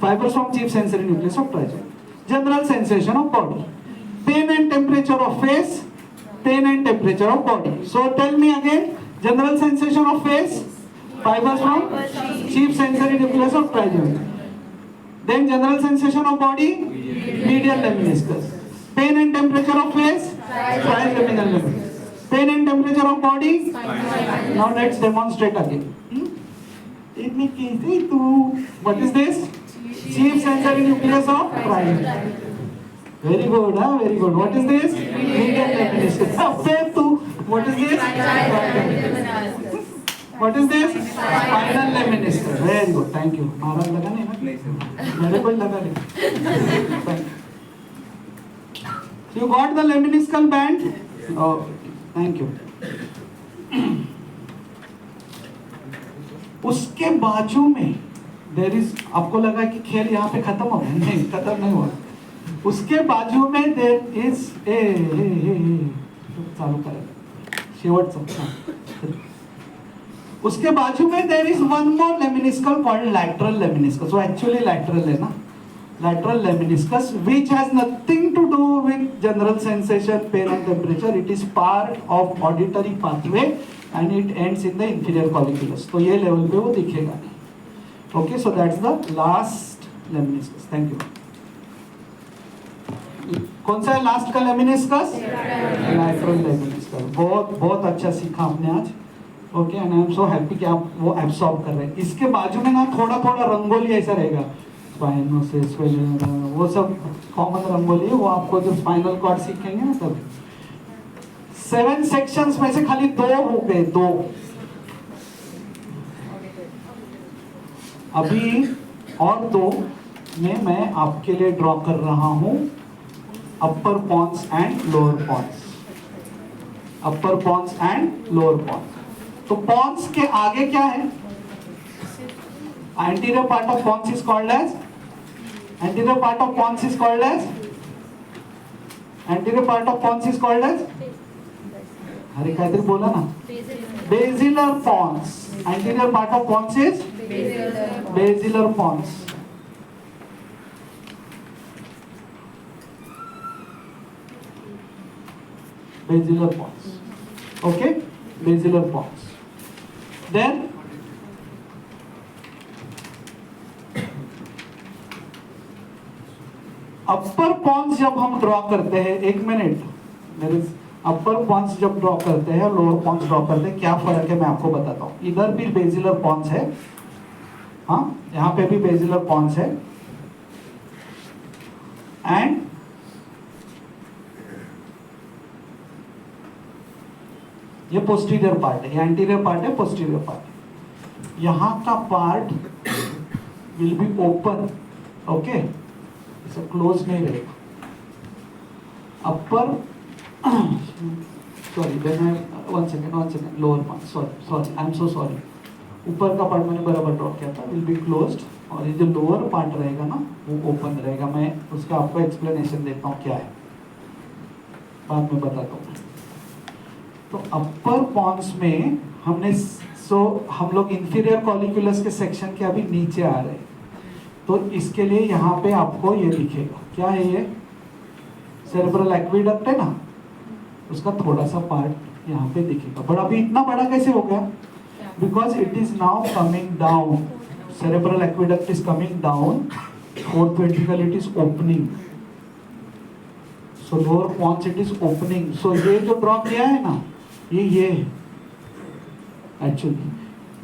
fibers from chief sensory nucleus of trigeminal. General sensation of body, pain and temperature of face, pain and temperature of body. So tell me again. General sensation of face, fibers from chief sensory nucleus of trigeminal. Then general sensation of body, medial lemniscus. Pain and temperature of face, trigeminal lemniscus. Pain and temperature of body. Now let's demonstrate again. What is this? Chief sensory nucleus of trigeminal. Very good, huh? Very good. What is this? Medial lemniscus. What is this? What is this? Spinal lemniscus. Very good. Thank you. महाराज लगा नहीं ना? मेरे को ही लगा नहीं. You got the lemniscal band? Okay. Thank you. उसके बाजू में there is, आपको लगा कि खेल यहाँ पे खत्म हो गया? नहीं, खत्म नहीं हुआ. उसके बाजू में there is चालू करें शेवटचा. उसके बाजू में there is one more lemniscus called lateral lemniscus. So actually lateral है ना, lateral lemniscus, which has nothing to do with general sensation, pain and temperature. It is part of auditory pathway and it ends in the inferior colliculus. तो ये level पे वो दिखेगा नहीं. Okay, so that's the last lemniscus. Thank you. कौन सा है last का लेमिनिस्कस? Lateral lemniscus. बहुत बहुत अच्छा सीखा आपने आज. Okay, and I am so happy कि आप वो एब्सॉर्ब कर रहे हैं. इसके बाजू में ना थोड़ा थोड़ा रंगोली ऐसा रहेगा, स्पाइनोसिस, वो सब कॉमन रंगोली है, वो आपको जो स्पाइनल कॉर्ड सीखेंगे ना तब. 7 सेक्शंस में से खाली 2 हो गए, 2. अभी और 2 में मैं आपके लिए ड्रॉ कर रहा हूं upper pons and lower pons. Upper pons and lower pons. तो पॉन्स के आगे क्या है? Anterior part of pons is called as, anterior part of pons is called as, anterior part of pons is called as, अरे काहीतरी बोला ना, basilar pons. Anterior part of pons is basilar pons. Basilar pons. Okay, basilar pons. Then upper pons जब हम draw करते हैं, 1 minute, मेरे अपर pons जब ड्रॉ करते हैं, लोअर पॉन्स ड्रॉ करते हैं, क्या फर्क है मैं आपको बताता हूं. इधर भी बेसिलर पॉन्स है, हाँ, यहां पे भी बेसिलर पॉन्स है, एंड ये पोस्टीरियर पार्ट है, ये एंटीरियर पार्ट है, पोस्टीरियर पार्ट. यहां का part will be open. Okay, इसे क्लोज नहीं रहेगा. Upper, sorry, one second, lower part, sorry, I am so sorry. ऊपर का पार्ट मैंने बराबर ड्रॉ किया था, विल बी क्लोज्ड, और ये जो लोअर पार्ट रहेगा ना वो ओपन रहेगा. मैं उसका आपको एक्सप्लेनेशन देता हूँ क्या है, बाद में बताता हूँ. तो अपर पॉन्स में हमने हम लोग इंफीरियर कॉलिकुलस के सेक्शन के अभी नीचे आ रहे हैं. तो इसके लिए यहाँ पे आपको ये दिखेगा, क्या है ये? सेरेब्रल एक्विडक्ट है ना, उसका थोड़ा सा पार्ट यहाँ पे दिखेगा. बट अभी इतना बड़ा कैसे हो गया? Because it is now coming down. Cerebral aqueduct is coming down, fourth ventricle it is opening. So lower pons it is opening. So ये जो ड्रॉ किया है ना, ये एक्चुअली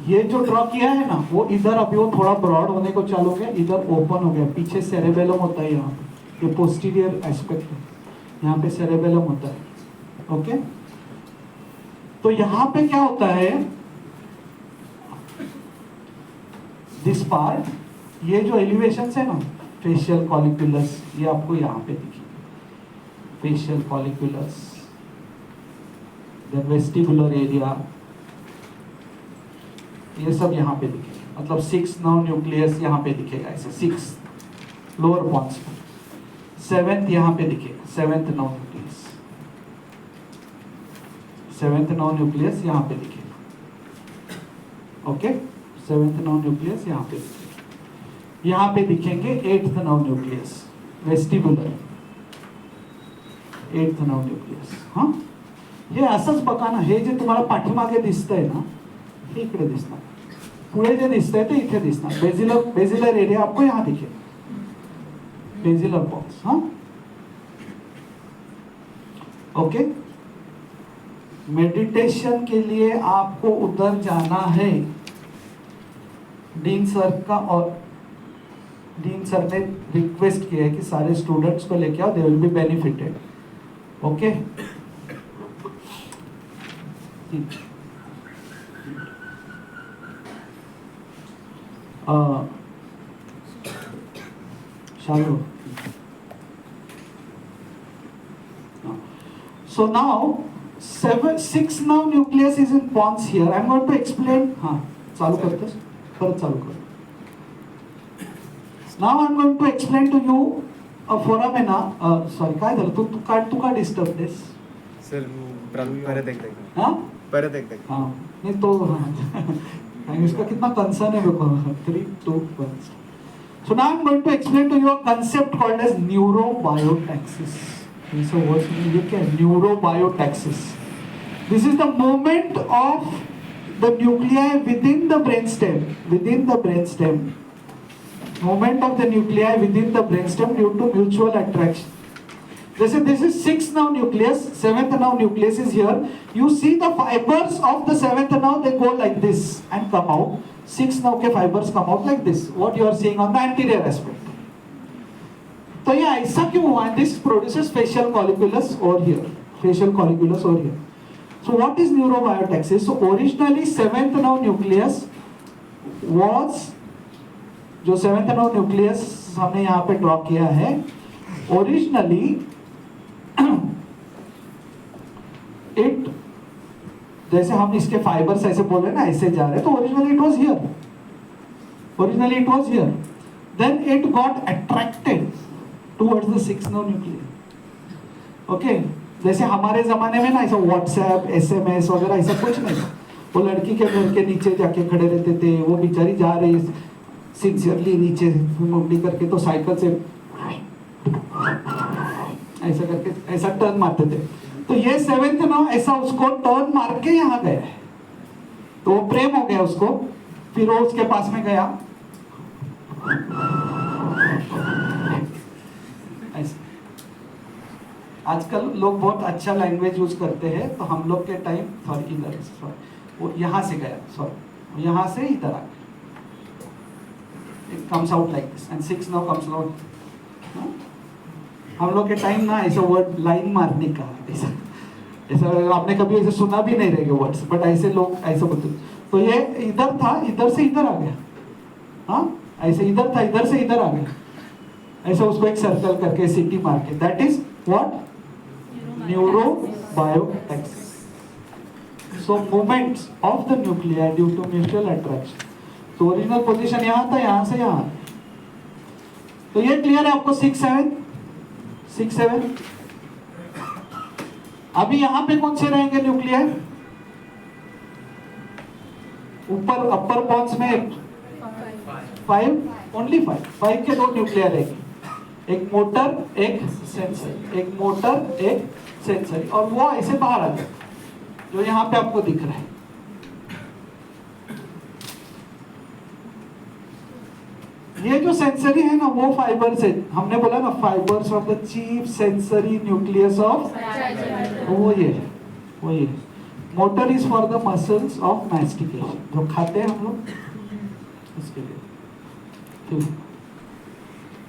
ये जो ड्रॉ किया है ना, वो इधर अभी वो थोड़ा ब्रॉड होने को चालू हो गया, इधर ओपन हो गया. पीछे सेरेबेलम होता है, यहाँ पे ये पोस्टीरियर एस्पेक्ट है, यहाँ पे सेरेबेलम होता है. ओके, तो यहाँ पे क्या होता है, दिस पार्ट, ये जो एलिवेशन है ना, फेशियल कॉलिकुलस, ये आपको यहाँ पे दिखेगा. फेशियल कॉलिकुलस, वेस्टिबुलर एरिया, ये सब यहाँ पे दिखेगा. मतलब 6 नर्व न्यूक्लियस यहाँ पे दिखेगा ऐसे, 6 लोअर पॉन्स पे. 7th यहाँ पे दिखेगा, 7th nerve nucleus, 7th nerve nucleus यहाँ पे दिखेगा. ओके, 7th नर्व न्यूक्लियस यहाँ पे दिखेगा. यहाँ पे दिखेंगे 8th nerve nucleus, vestibular 8th nerve nucleus. हाँ, हे असंच बघा ना, हे जे तुम्हाला पाठीमागे दिसतंय ना, हे इकडे दिसणार, पुढे जे दिसतंय ते इथे दिसणार. बेसिलर एरिया आपको यहाँ दिखेगा, बेसिलर पॉन्स. हाँ, ओके. मेडिटेशन के लिए आपको उधर जाना है. डीन सर का, और डीन सर ने रिक्वेस्ट किया है कि सारे स्टूडेंट्स को लेके आओ, they will be benefited. Okay, Shalu. So now 6 now nucleus is in pons here. I am going to explain. हाँ, चालू करतेस, परत चालू कर. Now I am going to explain to you a foramina. Sorry, काय झालं? तू का disturb this? सर परत एकदा. हाँ? परत एकदा. हाँ, नहीं तो इसका कितना कंसर्न है देखो. 3, 2, 1. So now I am going to explain to you a concept called as neurobiotaxis. So what's ये क्या? Neurobiotaxis. This is the movement of the nuclei within the brainstem. Within the brainstem. Movement of the nuclei within the brainstem due to mutual attraction. This is 6th nerve nucleus, 7th nerve nucleus is here. You see the fibers of the 7th nerve, they go like this and come out. 6th nerve के fibers come out like this. What you are seeing on the anterior aspect. तो ये ऐसा क्यों हुआ? This produces facial colliculus over here. Facial colliculus over here. So what is neurobiotaxis? So originally 7th nerve nucleus was, जो 7th nerve nucleus हमने यहाँ पे draw किया है, originally it, जैसे हम इसके फाइबर्स ऐसे बोल रहे हैं ना, ऐसे जा रहे हैं, तो originally it was here. Originally it was here. Then it got attracted towards the 6th nerve nucleus. Okay. जैसे हमारे जमाने में ना ऐसा व्हाट्सएप, SMS वगैरह ऐसा कुछ नहीं था. वो लड़की के घर के नीचे जाके खड़े रहते थे, वो बेचारी जा रही सिंसियरली नीचे मुंडी करके, तो साइकिल से ऐसा करके ऐसा टर्न मारते थे. तो ये 7th ना ऐसा उसको टर्न मार के यहाँ गया, तो वो प्रेम हो गया उसको. फिर वो उसके पास में गया ऐसे. आजकल लोग बहुत अच्छा लैंग्वेज यूज करते हैं, तो हम लोग के टाइम सॉरी वो यहाँ से गया, सॉरी यहाँ से इधर आ गया. It comes out like this and 6 now comes out. हम लोग के टाइम ना ऐसा वर्ड लाइन मारने का ऐसा ऐसा आपने कभी ऐसे सुना भी नहीं रहेगा वर्ड्स, बट ऐसे लोग ऐसे बोलते. तो ये इधर था, इधर से इधर आ गया. हाँ, ऐसे इधर था, इधर से इधर आ गया. ऐसा उसको एक सर्कल करके सिटी मार के, that is what? Neurobiotaxis. So movements of the nuclei due to mutual attraction. तो ओरिजिनल पोजीशन यहाँ था, यहाँ से यहाँ. तो ये क्लियर है आपको? 6 7. अभी यहाँ पे कौन से रहेंगे न्यूक्लियाई? ऊपर अपर पॉन्स में 5, ओनली 5 के 2 न्यूक्लियर रहेंगे. एक मोटर, एक सेंसरी. एक मोटर, एक सेंसरी. और वो ऐसे बाहर आ गया, जो यहाँ पे आपको दिख रहा है. ये जो सेंसरी है ना, वो फाइबर्स है. हमने बोला ना, fibres of the chief sensory nucleus of, वो ये motor is for the muscles of mastication, जो खाते हैं हम लोग इसके लिए.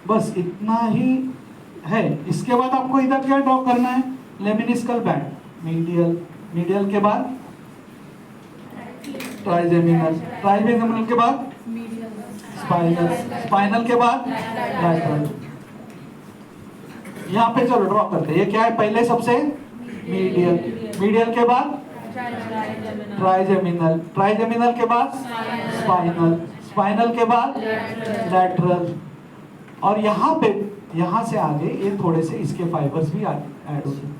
बस इतना ही है. इसके बाद आपको इधर क्या ड्रॉ करना है? लेमिनिस्कल बैंड. मीडियल के बाद ट्राइजेमिनल के बाद स्पाइनल के बाद लैटरल. यहाँ पे चलो ड्रॉ करते हैं. ये क्या है? पहले सबसे मीडियल के बाद ट्राइजेमिनल के बाद स्पाइनल के बाद लैटरल. और यहाँ पे, यहाँ से आगे ये थोड़े से इसके फाइबर्स भी ऐड होते हैं.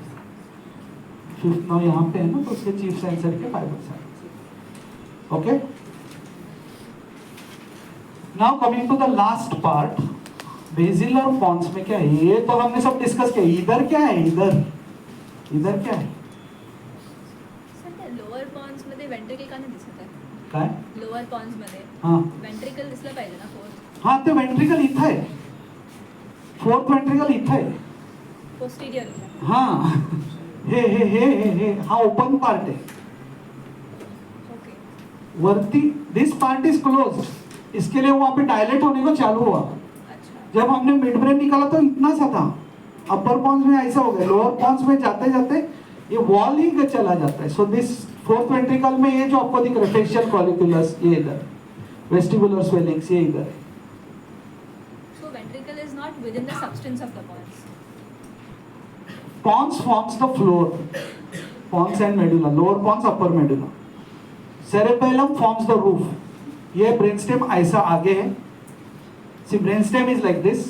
5th नाउ यहाँ पे है ना, तो उसके चीफ सेंसर के फाइबर्स हैं. Okay. Now coming to the last part, basilar pons में क्या है? ये तो हमने सब डिस्कस किया. इधर क्या है? इधर क्या है? लोअर पॉन्स मध्ये वेंट्रिकल का नाही दिसत आहे. काय? लोअर पॉन्स मध्ये हां, वेंट्रिकल दिसलं पाहिजे ना. 4th हां, ते वेंट्रिकल इथं आहे. 4th वेंट्रिकल इथं आहे. पोस्टीरियर. हां, हे हा ओपन पार्ट आहे. ओके. वर्ती दिस पार्ट इज क्लोज्ड. इसके लिए वहां पे डायलेट होने को चालू हुआ. अच्छा. जब हमने मिड ब्रेन निकाला तो इतना सा था. अपर पॉन्स में ऐसा हो गया. लोअर पॉन्स में जाते जाते ये वॉल ही चला जाता है. सो दिस 4th वेंट्रिकल में ये जो आपको दिख रहा है, फेशियल कॉलिक्युलस, ये इधर, वेस्टिबुलर स्वेलिंग्स ये इधर. So ventricle is not within the substance of the pons. Pons forms the floor. Pons and medulla. Lower pons, upper medulla. Cerebellum forms the roof. ये ब्रेनस्टेम ऐसा आगे है. See, brainstem is like this.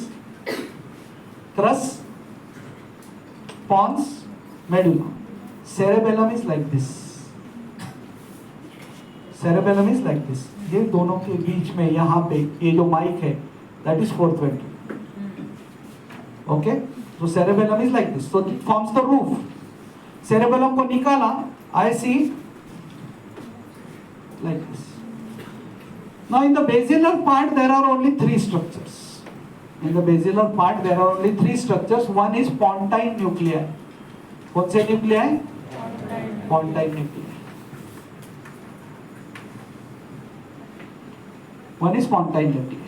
Crus, pons, medulla. Cerebellum is like this. Cerebellum is like this. ये दोनों के बीच में यहाँ पे ये जो माइक है, that is 4th ventricle. Okay? So cerebellum is like this. So it forms the roof. Cerebellum को निकाला I see like this. Now in the basilar part there are only three structures. In the basilar part there are only three structures. One is pontine nuclei. कौन से nuclei? Pontine nuclei. One is pontine nuclei.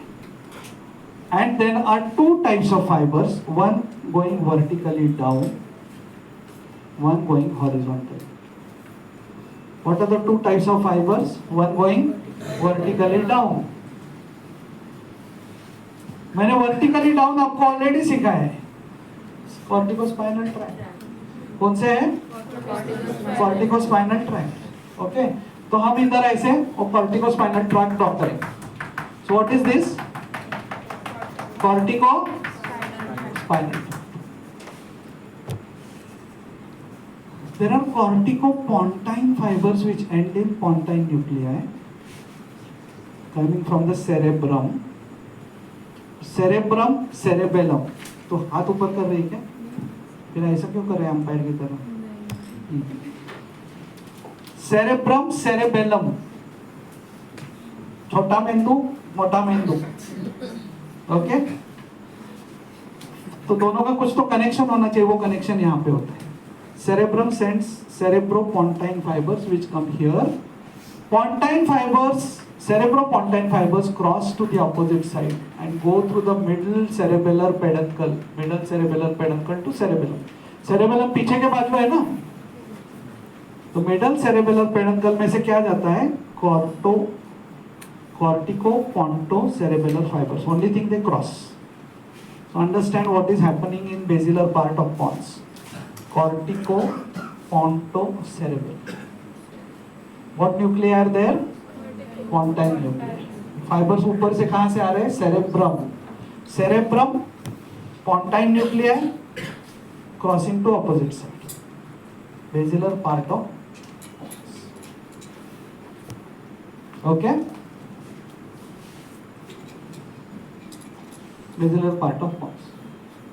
And then are two types of fibers, one going vertically down, one going horizontally. What are the two types of fibers? One going vertically down. मैंने vertically down आपको already सिखाया है. Corticospinal tract. कौन से है? Corticospinal tract. Okay. तो हम इधर ऐसे और corticospinal tract ड्रॉ करेंगे. So what is this? Corticospinal. There are corticopontine fibers which end in pontine nuclei coming from the cerebrum. Cerebrum, cerebellum. तो हाथ ऊपर कर रही है क्या? फिर ऐसा क्यों कर रहे हैं अंपायर की तरह? Cerebrum, cerebellum. छोटा मेंदू, मोटा मेंदू. ओके? तो दोनों का कुछ तो कनेक्शन होना चाहिए, वो कनेक्शन यहाँ पे होता है. Cerebrum sends cerebropontine fibers which come here. Pontine fibers, cerebropontine fibers cross to the opposite side and go through the middle cerebellar peduncle. Middle cerebellar peduncle to cerebellum. Cerebellum पीछे के बाजू है ना? तो middle cerebellar peduncle में से क्या जाता है? Corticopontocerebellar fibers. Only thing they cross. So understand what is happening in basilar part of pons. Corticopontocerebellar. What nuclei are there? Pontine nuclei. Fibers ऊपर से कहाँ से आ रहे हैं? Cerebrum. Cerebrum, pontine nuclei, crossing to opposite side. Basilar part of pons. Okay? Basilar part of pons.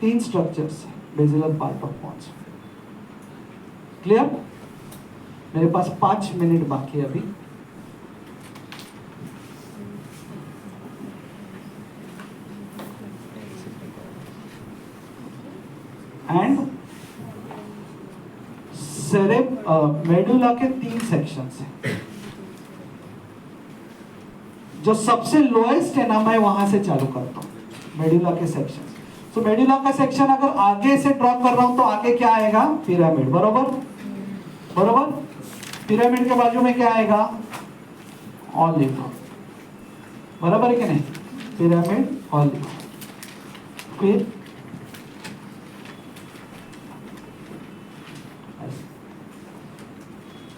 तीन structures basilar part of pons. Clear? मेरे पास 5 minute बाकी है अभी. एंड मेडुला के 3 सेक्शंस हैं. जो सबसे लोएस्ट है ना, मैं वहां से चालू करता हूं. मेडुला के सेक्शन. तो मेडुला का सेक्शन अगर आगे से ड्रॉ कर रहा हूं तो आगे क्या आएगा? पिरामिड. बरोबर बरोबर. पिरामिड के बाजू में क्या आएगा? ऑलिव. बराबर है कि नहीं? Pyramid, olive. फिर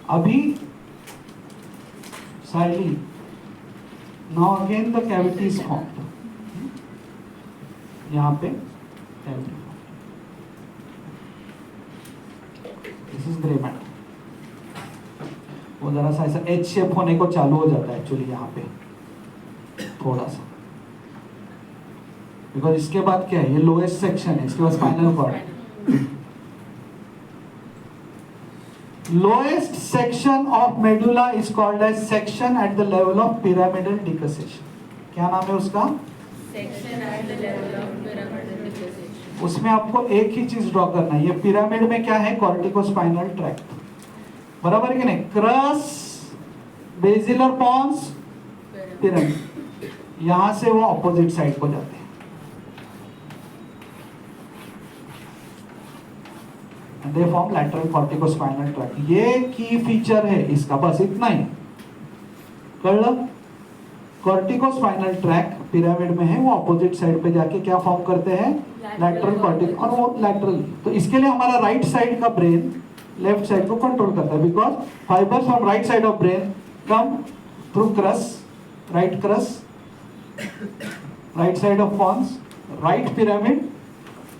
अभी साइली. Now again the cavity is formed. यहाँ पे cavity. This is grey matter. वो जरा सा ऐसा एच शेप होने को चालू हो जाता है एक्चुअली यहाँ पे थोड़ा सा. बिकॉज इसके बाद क्या है? ये लोएस्ट सेक्शन है. इसके बाद spinal cord. Lowest section of medulla is called as section at the level of pyramidal decussation. क्या नाम है उसका? Section at the level of pyramidal decussation. उसमें आपको एक ही चीज ड्रॉ करना है. ये पिरामिड में क्या है? Corticospinal tract. बराबर है कि नहीं? Crus, basilar pons, pyramid. यहां से वो ऑपोजिट साइड को जाते हैं. They form lateral corticospinal tract. ये की फीचर है इसका. बस इतना ही कर लो. कॉर्टिकोस्पाइनल ट्रैक्ट पिरामिड में है, वो ऑपोजिट साइड पे जाके क्या फॉर्म करते हैं? Lateral cortico. और वो लैटरल. तो इसके लिए हमारा राइट साइड का ब्रेन लेफ्ट साइड को कंट्रोल करता है. Because fibres from right side of brain come through crus, right crus, right side of pons, right pyramid.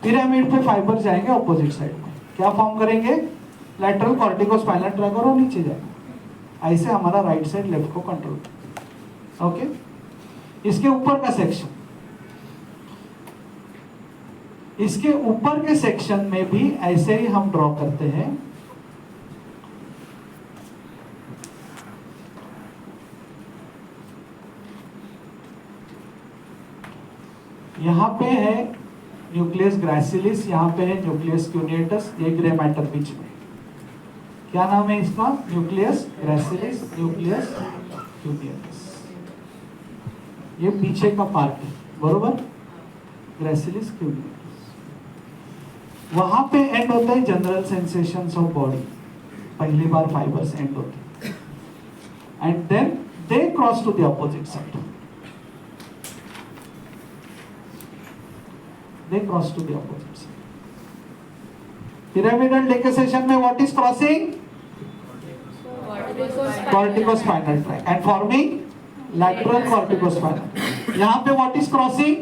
Pyramid पे फाइबर जाएंगे ऑपोजिट साइड में. क्या फॉर्म करेंगे? Lateral corticospinal tract. और वो नीचे जाएगा. ऐसे हमारा राइट साइड लेफ्ट को कंट्रोल. ओके. इसके ऊपर का सेक्शन, इसके ऊपर के सेक्शन में भी ऐसे ही हम ड्रॉ करते हैं. यहाँ पे है न्यूक्लियस ग्रैसिलिस, यहाँ पे है न्यूक्लियस क्यूनियटस, ये ग्रे मैटर बीच में। क्या नाम है इसका? Nucleus gracilis, nucleus cuneatus. ये पीछे का पार्ट है, बरोबर, ग्रैसिलिस क्यूनियटस। वहां पे एंड होता है जनरल सेंसेशंस ऑफ बॉडी, पहली बार फाइबर्स एंड होते हैं, and then they cross to the opposite side, they cross to the opposite side. Pyramidal decussation में what is crossing? Corticospinal tract and forming lateral corticospinal. यहाँ पे what is crossing?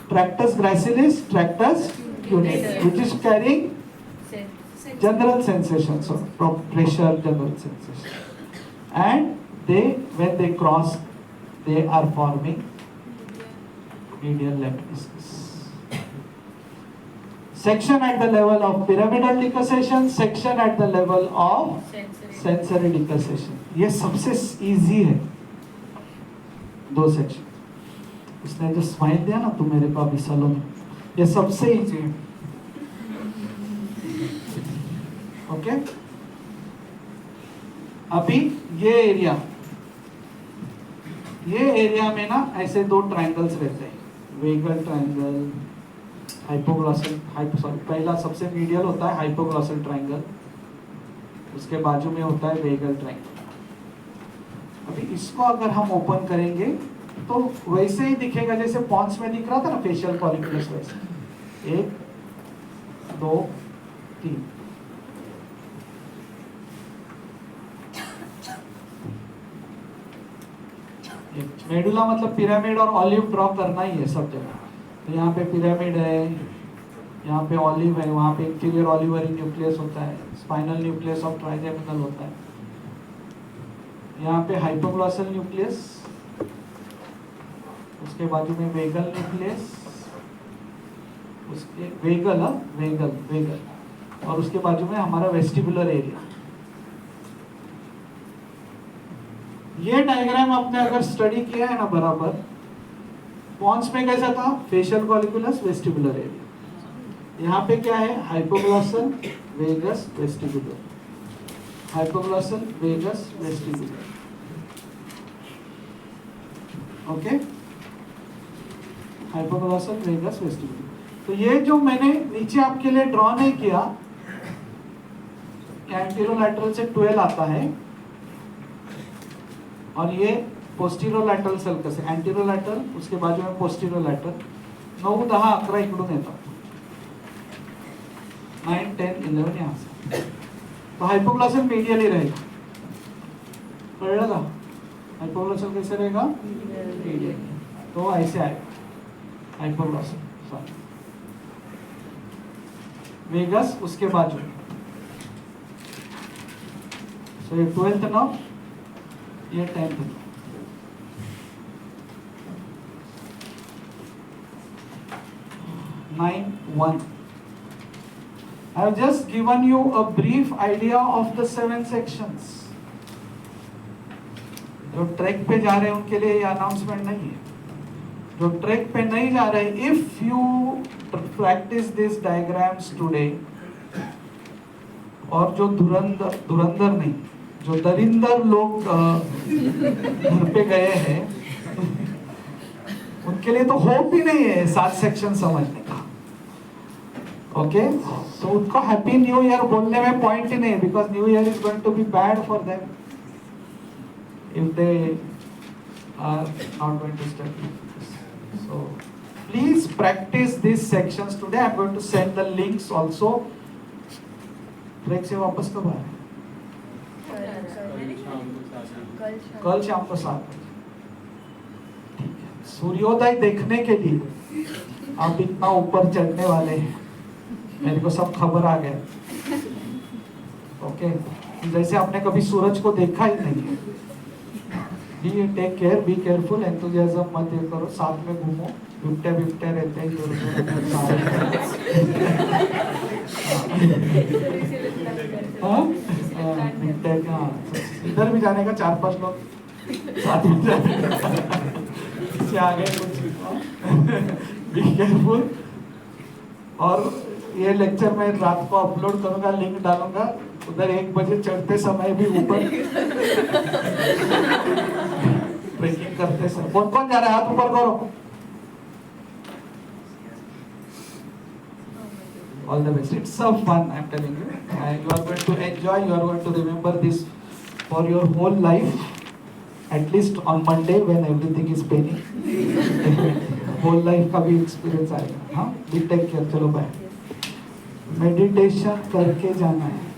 Tractus gracilis, tractus cuneus, which is carrying general sensations of pressure, general sensation. And they, when they cross, they are forming medial lemniscus. Section at the level of pyramidal decussation, section at the level of sensory decussation. ये सबसे easy है, दो section. उसने जो smile दिया ना तू मेरे को अभी सलोन, ये सबसे इजी है। ओके, अभी ये एरिया में ना ऐसे दो ट्रायंगल्स रहते हैं, वेगल ट्रायंगल, हाइपोग्लॉसल, पहला सबसे मीडियल होता है हाइपोग्लॉसल ट्रायंगल, उसके बाजू में होता है वेगल ट्रायंगल। अभी इसको अगर हम ओपन करेंगे तो वैसे ही दिखेगा जैसे पॉन्स में दिख रहा था ना, फेशियल फॉलिकुलस, वैसे 1 2 3। मेडुला मतलब पिरामिड और ऑलिव ड्रॉ करना ही है सब जगह। तो यहाँ पे पिरामिड है, यहाँ पे ऑलिव है, वहाँ पे इंटीरियर ऑलिवरी न्यूक्लियस होता है, स्पाइनल न्यूक्लियस ऑफ ट्राइजेमिनल होता है, यहाँ पे हाइपोग्लॉसल न्यूक्लियस, उसके बाजू में वेगल न्यूक्लियस, उसके वेगल और उसके बाजू में हमारा वेस्टिबुलर एरिया। ये डायग्राम आपने अगर स्टडी किया है ना बराबर, पॉन्स में कैसा था? Facial colliculus, vestibular area. यहाँ पे क्या है? Hypoglossal, vagus, vestibular, hypoglossal, vagus, vestibular. Okay, hypoglossal, vagus, vestibular. तो ये जो मैंने नीचे आपके लिए ड्रॉ नहीं किया, एंटीरोलैटरल से 12 आता है और ये पोस्टीरोलैटरल सल्कस है, एंटीरोलैटरल, उसके बाजू में पोस्टीरोलैटरल, 9 10 11 इकडून येतात, 9 10 11 यहाँ से। तो हाइपोग्लॉसल मीडियली रहेगा, कळलं का? हाइपोग्लॉसल कैसे रहेगा? मीडियली। तो ऐसे आएगा हाइपोग्लॉसल, सॉरी, वेगस उसके बाजू। सो ये 12th नर्व, ये 10th nerve. I have just given you a brief idea of the 7 sections. जो ट्रैक पे जा रहे हैं उनके लिए ये अनाउंसमेंट नहीं है, जो ट्रैक पे नहीं जा रहे, if you practice this diagrams today, और जो धुरंधर नहीं, जो दरिंदर लोग घर पे गए हैं उनके लिए तो होप ही नहीं है 7 सेक्शन समझने का। ओके, तो उनको हैप्पी न्यू ईयर बोलने में पॉइंट ही नहीं, because new year is going to be bad for them if they are not going to study. So please practice these sections today. I am going to send the links also. Break से वापस कब आ रहे हैं? कल शाम को 7 बजे। ठीक है, सूर्योदय देखने के लिए आप इतना ऊपर चढ़ने वाले हैं, मेरे को सब खबर आ गया। ओके, जैसे आपने कभी सूरज को देखा ही नहीं है। Take care, be careful, enthusiasm मत ये करो, साथ में घूमो, बिपटे रहते हैं इधर भी जाने का 4-5 लोग साथ में जाने इससे आगे कुछ बी केयरफुल। और ये लेक्चर मैं रात को अपलोड करूंगा, लिंक डालूंगा उधर 1 बजे चढ़ते समय भी ऊपर ट्रेकिंग करते समय। कौन कौन जा रहा है, हाथ ऊपर करो। All the best. It's so fun, I'm telling you. And you are going to enjoy, you are going to remember this for your whole life. At least on Monday when everything is paining. whole life का भी experience आएगा। हाँ, be take care, चलो bye. Meditation करके जाना है।